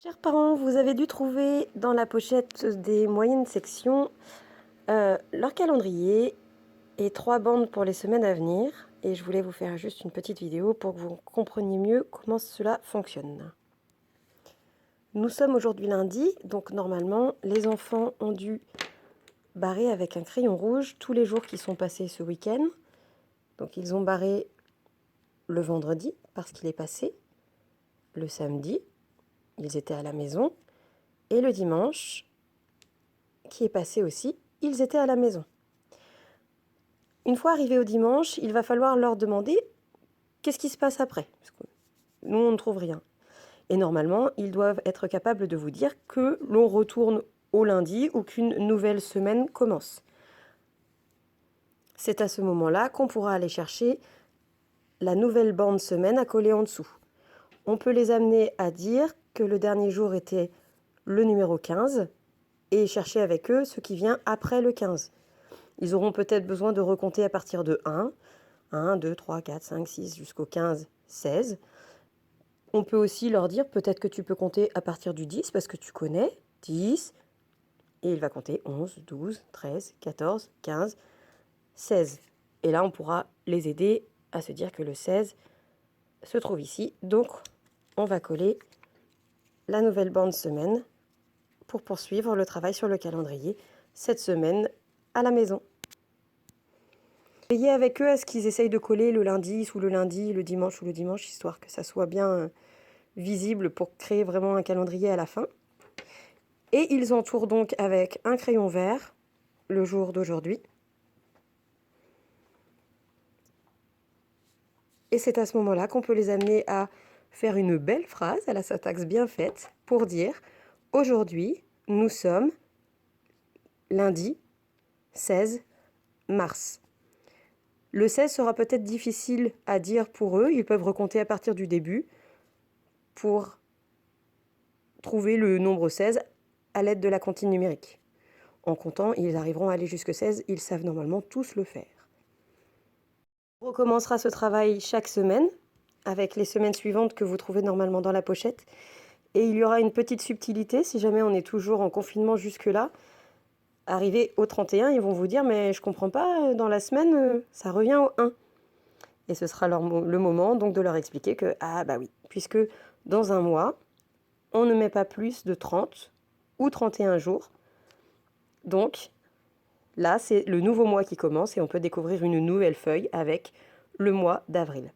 Chers parents, vous avez dû trouver dans la pochette des moyennes sections leur calendrier et 3 bandes pour les semaines à venir. Et je voulais vous faire juste une petite vidéo pour que vous compreniez mieux comment cela fonctionne. Nous sommes aujourd'hui lundi, donc normalement les enfants ont dû barrer avec un crayon rouge tous les jours qui sont passés ce week-end. Donc ils ont barré le vendredi parce qu'il est passé, le samedi, ils étaient à la maison, et le dimanche, qui est passé aussi, ils étaient à la maison. Une fois arrivés au dimanche, il va falloir leur demander qu'est-ce qui se passe après. Parce que nous, on ne trouve rien. Et normalement, ils doivent être capables de vous dire que l'on retourne au lundi ou qu'une nouvelle semaine commence. C'est à ce moment-là qu'on pourra aller chercher la nouvelle bande semaine à coller en dessous. On peut les amener à dire que le dernier jour était le numéro 15 et chercher avec eux ce qui vient après le 15. Ils auront peut-être besoin de recompter à partir de 1, 2, 3, 4, 5, 6 jusqu'au 15, 16. On peut aussi leur dire peut-être que tu peux compter à partir du 10 parce que tu connais 10. Et il va compter 11, 12, 13, 14, 15, 16. Et là, on pourra les aider à se dire que le 16 se trouve ici. Donc, on va coller la nouvelle bande semaine pour poursuivre le travail sur le calendrier cette semaine à la maison. Veillez avec eux à ce qu'ils essayent de coller le lundi sous le lundi, le dimanche sous le dimanche, histoire que ça soit bien visible pour créer vraiment un calendrier à la fin. Et ils entourent donc avec un crayon vert le jour d'aujourd'hui. Et c'est à ce moment-là qu'on peut les amener à faire une belle phrase à la syntaxe bien faite pour dire « Aujourd'hui, nous sommes lundi 16 mars ». Le 16 sera peut-être difficile à dire pour eux, ils peuvent recompter à partir du début pour trouver le nombre 16 à l'aide de la comptine numérique. En comptant, ils arriveront à aller jusque 16, ils savent normalement tous le faire. On recommencera ce travail chaque semaine, avec les semaines suivantes que vous trouvez normalement dans la pochette. Et il y aura une petite subtilité, si jamais on est toujours en confinement jusque-là. Arrivé au 31, ils vont vous dire « mais je comprends pas, dans la semaine, ça revient au 1 ». Et ce sera le moment donc de leur expliquer que « ah bah oui, puisque dans un mois, on ne met pas plus de 30 ou 31 jours. Donc là, c'est le nouveau mois qui commence et on peut découvrir une nouvelle feuille avec le mois d'avril. »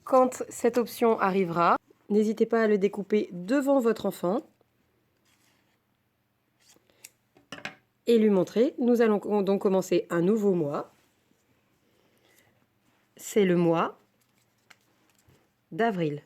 Quand cette option arrivera, n'hésitez pas à le découper devant votre enfant et lui montrer. Nous allons donc commencer un nouveau mois. C'est le mois d'avril.